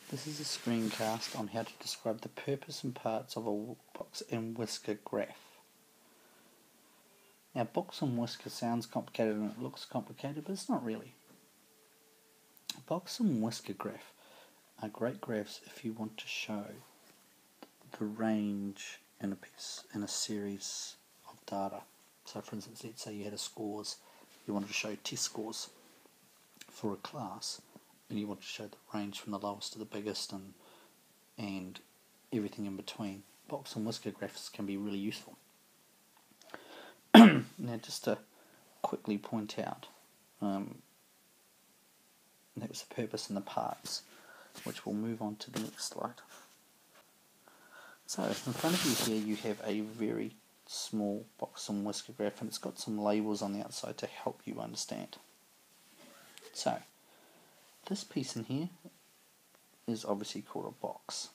This is a screencast on how to describe the purpose and parts of a box and whisker graph. Now, box and whisker sounds complicated and it looks complicated, but it's not really. A box and whisker graph are great graphs if you want to show the range in a series of data. So, for instance, let's say you had you wanted to show test scores for a class, and you want to show the range from the lowest to the biggest and everything in between. Box and whisker graphs can be really useful. Now, just to quickly point out, that was the purpose and the parts, which we'll move on to the next slide. So, in front of you here you have a very small box and whisker graph, and it's got some labels on the outside to help you understand. So, this piece in here is obviously called a box.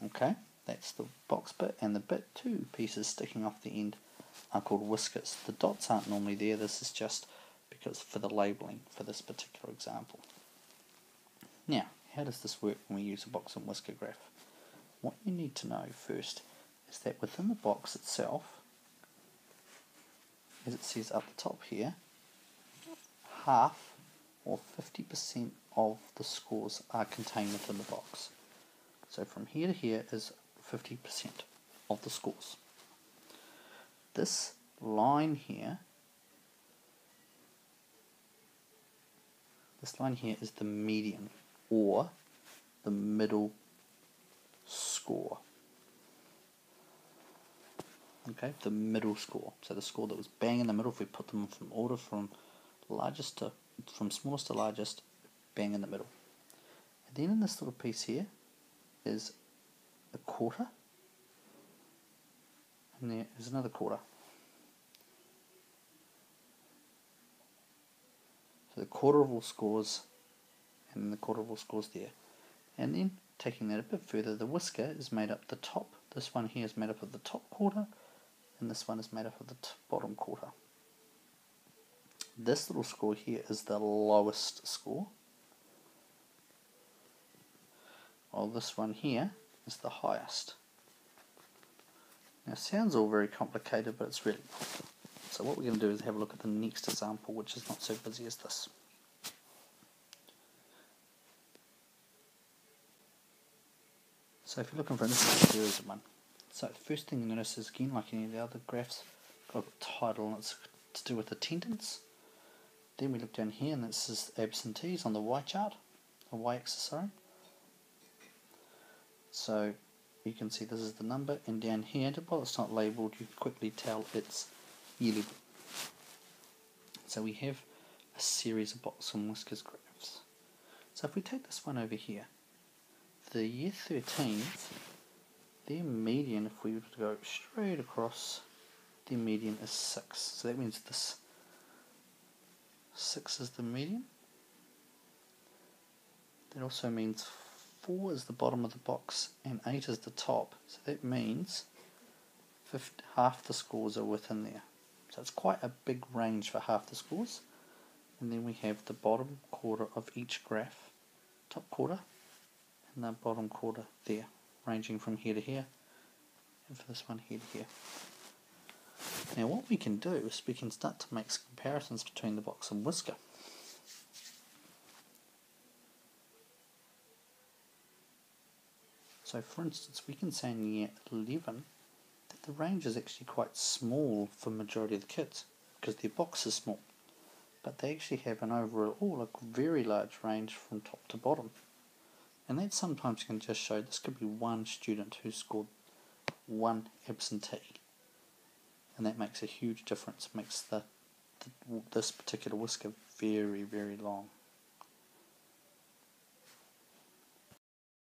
Okay, that's the box bit, and the bit 2 pieces sticking off the end are called whiskers. The dots aren't normally there, this is just because for the labelling for this particular example. Now, how does this work when we use a box and whisker graph? What you need to know first is that within the box itself, as it says up the top here, half or 50% of the scores are contained within the box. So from here to here is 50% of the scores. This line here is the median, or the middle score. Okay, the middle score. So the score that was bang in the middle, if we put them from order from smallest to largest, bang in the middle. And then in this little piece here is a quarter, and there is another quarter. So the quarter of all scores, and then the quarter of all scores there. And then taking that a bit further, the whisker is made up the top. This one here is made up of the top quarter, and this one is made up of the bottom quarter. This little score here is the lowest score, while this one here is the highest. Now, it sounds all very complicated, but it's really not. So what we're going to do is have a look at the next example, which is not so busy as this. So if you're looking for this, there is one. So the first thing you notice is, again, like any of the other graphs, got a title, and it's to do with attendance. Then we look down here, and this is absentees on the Y chart, the Y axis, sorry. So you can see this is the number, and down here, while it's not labelled, you can quickly tell it's year level. So we have a series of box and whiskers graphs. So if we take this one over here, the year 13, their median, if we were to go straight across, their median is 6. So that means this 6 is the median. That also means 4 is the bottom of the box and 8 is the top. So that means half the scores are within there. So it's quite a big range for half the scores. And then we have the bottom quarter of each graph, top quarter, and the bottom quarter there, ranging from here to here, and for this one here to here. Now what we can do is we can start to make some comparisons between the box and whisker. So for instance, we can say in year 11 that the range is actually quite small for the majority of the kids, because their box is small, but they actually have an overall a very large range from top to bottom. And that sometimes can just show this could be one student who scored one absentee, and that makes a huge difference. It makes this particular whisker very, very long.